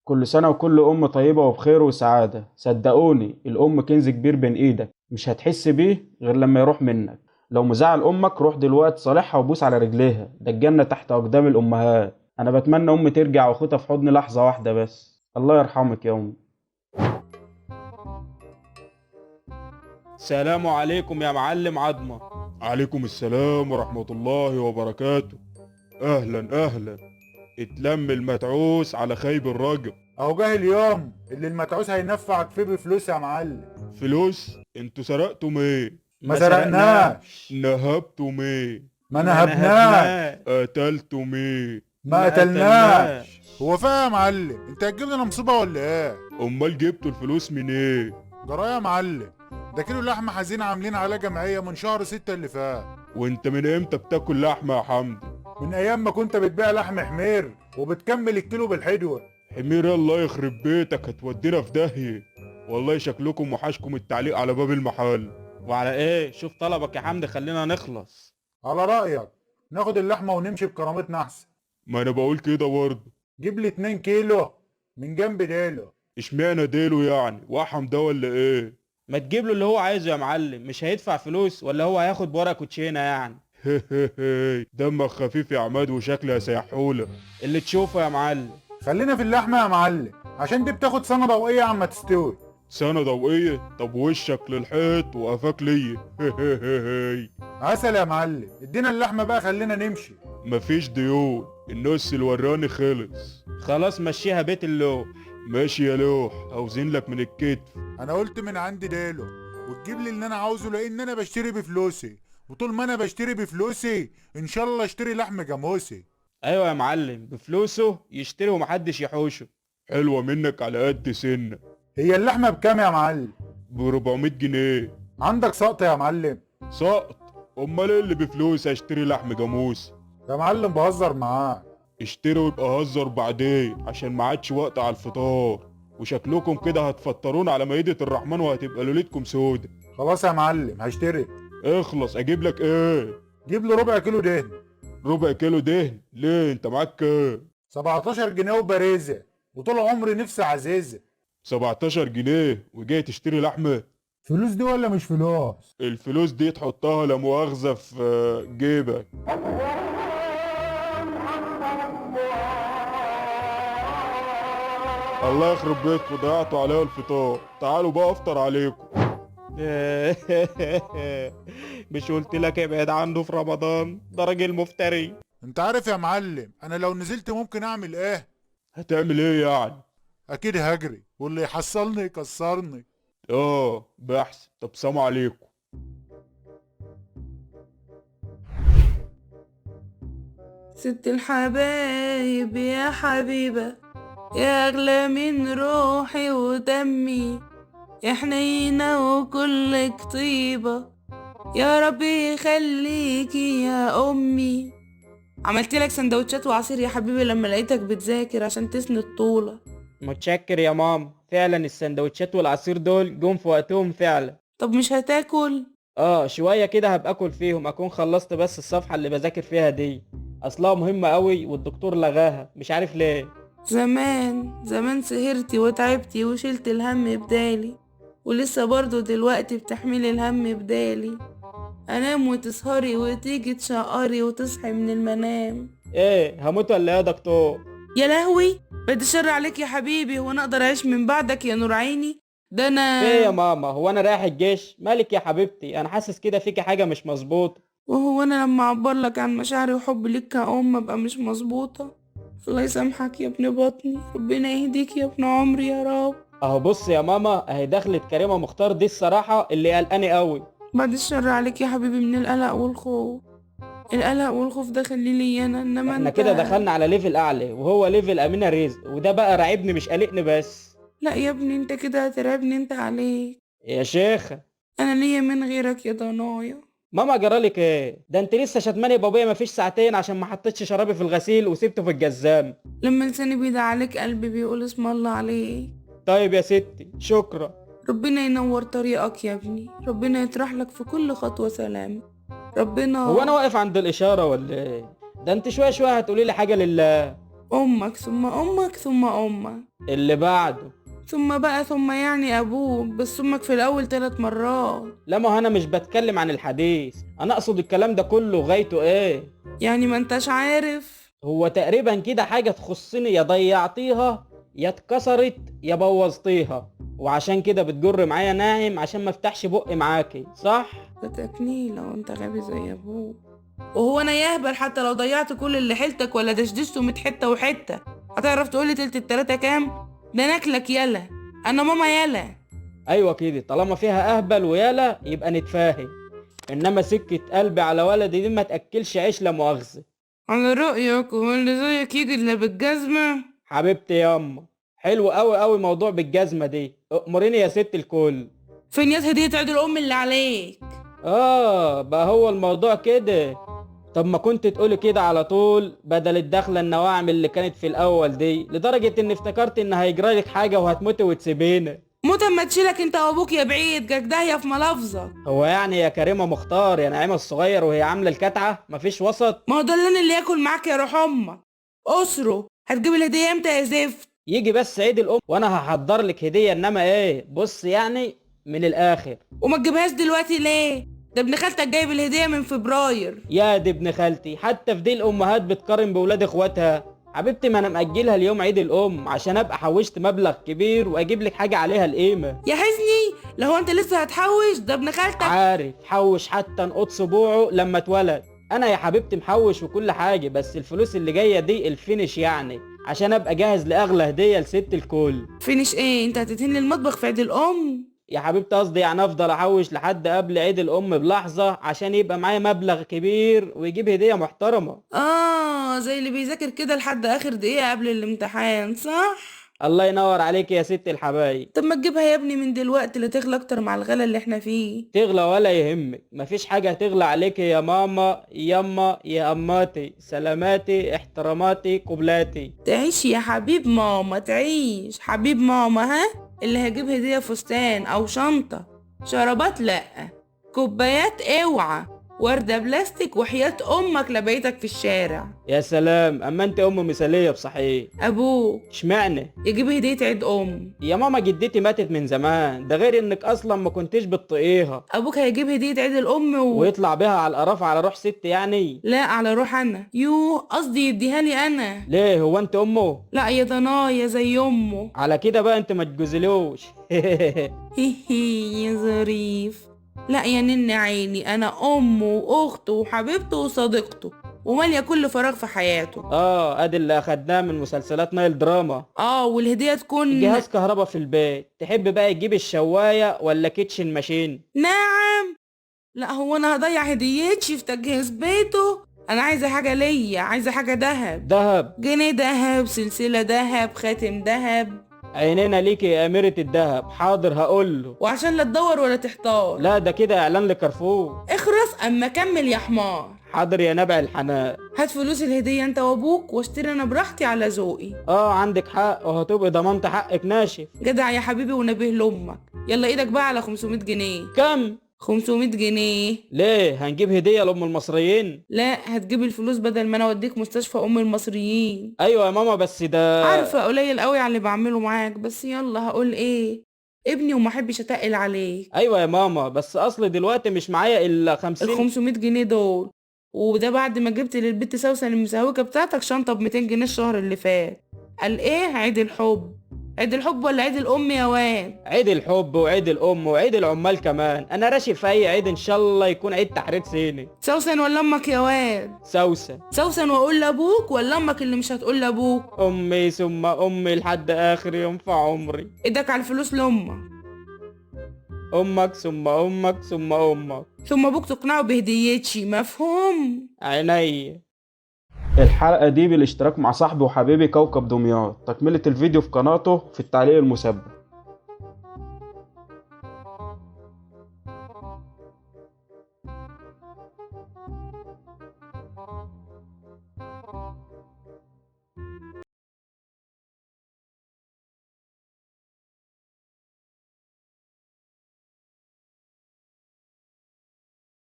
كل سنة وكل أم طيبة وبخير وسعادة. صدقوني الأم كنز كبير بين إيدك، مش هتحس بيه غير لما يروح منك. لو مزعل أمك روح دلوقتي صالحها وبوس على رجليها، ده الجنة تحت أقدام الأمهات. أنا بتمنى أمي ترجع وأخدها في حضن لحظة واحدة بس. الله يرحمك يا أمي. سلام عليكم يا معلم عظمة. عليكم السلام ورحمة الله وبركاته. أهلا أهلا. اتلم المتعوس على خيب الرجل. اهو جه اليوم اللي المتعوس هينفعك فيه بفلوس يا معلم. فلوس؟ انتوا سرقتم ايه؟ ما سرقناش. نهبتم ايه؟ ما نهبناش. قتلتم ايه؟ ما قتلناش. هو فيها يا معلم انت هتجيب لنا مصيبه ولا ايه؟ امال جبتوا الفلوس من ايه؟ جرايه يا معلم، ده كيلو لحمه حزين عاملين عليه جمعيه من شهر 6 اللي فات. وانت من امتى بتاكل لحمة يا حمدي؟ من ايام ما كنت بتبيع لحم حمير وبتكمل الكيلو بالحدوه. حمير الله يخرب بيتك، هتودينا في داهية. والله شكلكم وحشكم التعليق على باب المحل. وعلى ايه؟ شوف طلبك يا حمدي، خلينا نخلص. على رايك ناخد اللحمه ونمشي بكرامتنا احسن. ما انا بقول كده برضه. جيب لي 2 كيلو من جنب ديله. اشمعنى ديله يعني؟ وحم ده ولا ايه؟ ما تجيب له اللي هو عايزه يا معلم، مش هيدفع فلوس ولا هو هياخد بورقه كوتشينه يعني. دمك خفيف يا عماد وشكلي هسيحهولك. اللي تشوفه يا معلم. خلينا في اللحمه يا معلم عشان دي بتاخد سنه ضوئيه عما تستوي. سنة ضوئية؟ طب وشك للحيط وقفاك ليا. عسل يا معلم، ادينا اللحمه بقى خلينا نمشي. مفيش ديون، النص اللي وراني خلص. خلاص مشيها بيت اللوح. ماشي يا لوح، هوزن لك من الكتف. انا قلت من عندي ديله وتجيب لي اللي انا عاوزه لان انا بشتري بفلوسي، وطول ما انا بشتري بفلوسي ان شاء الله اشتري لحم جاموسي. ايوه يا معلم، بفلوسه يشتري ومحدش يحوشه. حلوة منك على قد سنة. هي اللحمه بكام يا معلم؟ ب 400 جنيه. عندك سقط يا معلم؟ سقط؟ امال ايه اللي بفلوس اشتري لحم جاموس؟ يا معلم بهزر معاك. اشتري ويبقى هزر بعدين عشان ما عادش وقت على الفطار، وشكلكم كده هتفطرونا على مائدة الرحمن وهتبقى ليلتكم سودة. خلاص يا معلم هشتري. اخلص، اجيب لك ايه؟ جيب لي ربع كيلو دهن. ربع كيلو دهن؟ ليه انت معاك كام؟ 17 جنيه وبريزه، وطول عمري نفسي عزيزه. 17 جنيه وجاي تشتري لحمة؟ فلوس دي ولا مش فلوس؟ الفلوس دي تحطها لا مؤاخذة في جيبك. الله يخرب بيتكم، ضيعتوا عليا الفطار. تعالوا بقى افطر عليكم. مش قلت لك ابعد عنه في رمضان؟ ده راجل مفتري. انت عارف يا معلم انا لو نزلت ممكن اعمل ايه؟ هتعمل ايه يعني؟ اكيد هجري واللي يحصلني يكسرني. بحث. طب سلام عليكم. ست الحبايب يا حبيبة، يا أغلى من روحي ودمي، يا حنينة وكلك طيبة، يا رب يخليكي يا أمي. عملت لك سندوتشات وعصير يا حبيبي لما لقيتك بتذاكر عشان تسند طولة. متشكر يا ماما، فعلا السندوتشات والعصير دول جم في وقتهم فعلا. طب مش هتاكل؟ شوية كده هبقى اكل فيهم، اكون خلصت بس الصفحة اللي بذاكر فيها دي. اصلها مهمة قوي والدكتور لغاها، مش عارف ليه. زمان زمان سهرتي وتعبتي وشلت الهم بدالي، ولسه برضو دلوقتي بتحملي الهم بدالي. انام وتسهري وتيجي تشقري وتصحي من المنام. ايه، هموت ولا ايه يا دكتور؟ يا لهوي، بعد الشر عليك يا حبيبي، وانا اقدر اعيش من بعدك يا نور عيني؟ ده انا. ايه يا ماما، هو انا رايح الجيش؟ مالك يا حبيبتي؟ انا حاسس كده فيكي حاجة مش مظبوطة. وهو انا لما اعبر لك عن مشاعري وحب ليك كأم ابقى مش مظبوطة؟ الله يسامحك يا ابن بطني، ربنا يهديك يا ابن عمري يا رب. اهو بص يا ماما، اهي دخلت كريمة مختار دي الصراحة اللي قلقاني قوي. بعد الشر عليك يا حبيبي من القلق والخوف. القلق والخوف ده خليلي انا، انما احنا انت كده دخلنا على ليفل اعلى، وهو ليفل امينة رزق، وده بقى راعبني مش قلقني بس. لا يا ابني، انت كده هترعبني انت عليك. يا شيخة. انا ليا من غيرك يا ضنايا. ماما جرالك ايه؟ ده انت لسه شتماني بابويا مفيش ساعتين عشان ما حطيتش شرابي في الغسيل وسبته في الجزام. لما لساني بيدعى عليك قلبي بيقول اسم الله عليك. طيب يا ستي، شكرا. ربنا ينور طريقك يا ابني، ربنا يطرح لك في كل خطوة سلام. ربنا. هو انا واقف عند الاشارة ولا ايه؟ ده انت شوية شوية هتقولي لي حاجة لله. امك ثم امك ثم امك، اللي بعده. ثم بقى ثم يعني ابوك، بس امك في الاول 3 مرات. لا ما هو انا مش بتكلم عن الحديث، انا اقصد الكلام ده كله غايته ايه؟ يعني ما انتش عارف؟ هو تقريبا كده حاجة تخصني يا ضيعتيها يا اتكسرت يا بوظتيها، وعشان كده بتجر معايا ناعم عشان ما افتحش بقي معاكي، صح؟ ده تكنيل لو انت غبي زي ابوك. وهو انا يهبل حتى لو ضيعت كل اللي حيلتك ولا دشدشته 100 حته وحته هتعرف تقولي تلت التلاته كام؟ ده ناكلك يلا، انا ماما يلا. ايوه كده، طالما فيها اهبل ويالا يبقى نتفاهم، انما سكة قلبي على ولدي دي ما تاكلش عيش لا مؤاخذة. على رأيك هو اللي زيك يجي الا بالجزمة؟ حبيبتي ياما، حلو قوي قوي موضوع بالجزمة دي، امريني يا ست الكل. فين ياد هدية عيد الأم اللي عليك؟ بقى هو الموضوع كده. طب ما كنت تقولي كده على طول بدل الدخلة النواعم اللي كانت في الاول دي، لدرجة ان افتكرت ان هيجرالك حاجة وهتموتي وتسيبينا. موت اما تشيلك انت وابوك يا بعيد، جاك داهية في ملافظك. هو يعني يا كريمة مختار يا نعيمة الصغير وهي عاملة الكتعة مفيش وسط؟ ما هو ده اللي ياكل معاك يا روح امك. اسره هتجيب الهدية امتى يا زفت؟ يجي بس عيد الام وانا هحضر لك هدية، انما ايه بص يعني من الاخر. وما تجيبهاش دلوقتي ليه؟ ده ابن خالتك جايب الهدية من فبراير. يا دي ابن خالتي، حتى في دي الامهات بتقارن بولاد اخواتها. حبيبتي ما انا مأجلها اليوم عيد الام عشان ابقى حوشت مبلغ كبير واجيب لك حاجة عليها القيمة. يا حزني لو انت لسه هتحوش، ده ابن خالتك. عارف حوش حتى نقط صبوعه لما اتولد. انا يا حبيبتي محوش وكل حاجة، بس الفلوس اللي جاية دي الفينش يعني، عشان ابقى جاهز لاغلى هدية لست الكل. فينش ايه؟ انت هتتهن لي المطبخ في عيد الام؟ يا حبيبتي قصدي يعني افضل احوش لحد قبل عيد الام بلحظة عشان يبقى معايا مبلغ كبير ويجيب هدية محترمة. زي اللي بيذاكر كده لحد اخر دقيقة قبل الامتحان، صح؟ الله ينور عليك يا ست الحبايب. طب ما تجيبها يا ابني من دلوقتي لا تغلى اكتر مع الغلا اللي احنا فيه. تغلى ولا يهمك، مفيش حاجة هتغلى عليك يا ماما ياما يا اماتي، سلاماتي احتراماتي قبلاتي. تعيش يا حبيب ماما، تعيش حبيب ماما. ها اللي هجيب هدية فستان او شنطة، شرابات لا، كوبايات اوعى، وردة بلاستيك وحياة امك لبيتك في الشارع. يا سلام، اما انت ام مثالية بصحيح. ابوك اشمعنى؟ يجيب هدية عيد ام. يا ماما جدتي ماتت من زمان، ده غير انك اصلا ما كنتش بتطيقيها. ابوك هيجيب هدية عيد الام ويطلع بيها على القرافة على روح ست يعني؟ لا على روح انا، قصدي يديها لي انا. ليه هو انت امه؟ لا يا ضنايا زي امه. على كده بقى انت ما تجوزلوش. هي يا ظريف. لا يا نن عيني، انا امه واخته وحبيبته وصديقته وماليه كل فراغ في حياته. ادي اللي اخدناه من مسلسلات نايل دراما. والهديه تكون جهاز كهرباء في البيت. تحب بقى تجيب الشوايه ولا كيتشن ماشين؟ نعم. لا هو انا هضيع هديتي في تجهيز بيته؟ انا عايزه حاجه ليا، عايزه حاجه دهب. دهب؟ جنيه دهب، سلسله دهب، خاتم دهب. عينينا ليكي يا اميرة الدهب، حاضر هقوله. وعشان لا تدور ولا تحتار. لا ده كده اعلان لكارفور. اخرس اما كمل يا حمار. حاضر يا نبع الحنان. هات فلوس الهديه انت وابوك واشتري انا براحتي على ذوقي. عندك حق، وهتبقي ضمنت حقك ناشف. جدع يا حبيبي ونبيه لامك. يلا ايدك بقى على 500 جنيه. كم؟ 500 جنيه. ليه هنجيب هدية لأم المصريين؟ لا هتجيب الفلوس بدل ما انا اوديك مستشفى ام المصريين. ايوه يا ماما بس ده عارفه قليل قوي على اللي بعمله معاك، بس يلا هقول ايه، ابني وما احبش اتقل عليك. ايوه يا ماما بس اصل دلوقتي مش معايا الا 50. ال 500 جنيه دول، وده بعد ما جبت للبت سوسن المسهوكه بتاعتك شنطه ب 200 جنيه الشهر اللي فات. قال ايه؟ عيد الحب. عيد الحب ولا عيد الام يا واد؟ عيد الحب وعيد الام وعيد العمال كمان. انا راشي في اي عيد ان شاء الله يكون عيد تحرير صيني. سوسن ولا امك يا واد؟ سوسن. سوسن واقول لابوك ولا امك اللي مش هتقول لابوك؟ امي ثم امي لحد اخر يوم في عمري. ايدك على الفلوس لامك. امك ثم امك ثم امك ثم ابوك تقنعه بهديتي، مفهوم؟ عيني. الحلقة دي بالاشتراك مع صاحبي وحبيبي كوكب دمياط. تكملة الفيديو في قناته في التعليق المسبق.